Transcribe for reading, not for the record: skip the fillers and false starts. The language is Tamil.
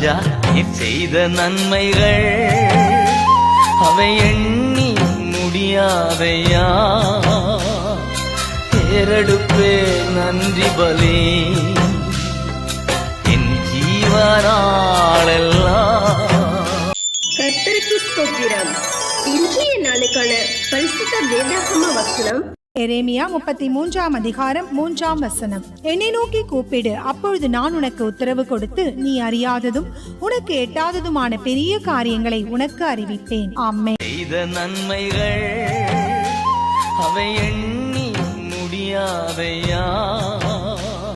ராஜா நீர் செய்த நன்மைகள் அவை எண்ணி முடியாதையா ஏறெடுப்பே நன்றி பலி என் ஜீவனாளெல்லாம். கர்த்தருக்கு ஸ்தோத்திரம். இன்றைய நாளுக்கான பரிசுத்த வேதாகம வசனம் எரேமியா 33 அதிகாரம் 3 என்னை நோக்கி கூப்பிடு, அப்பொழுது நான் உனக்கு உத்தரவு கொடுத்து நீ அறியாததும் உனக்கு எட்டாததுமான பெரிய காரியங்களை உனக்கு அறிவிப்பேன். ஆமென். செய்த நன்மைகள் அவை எண்ணி முடியாதையா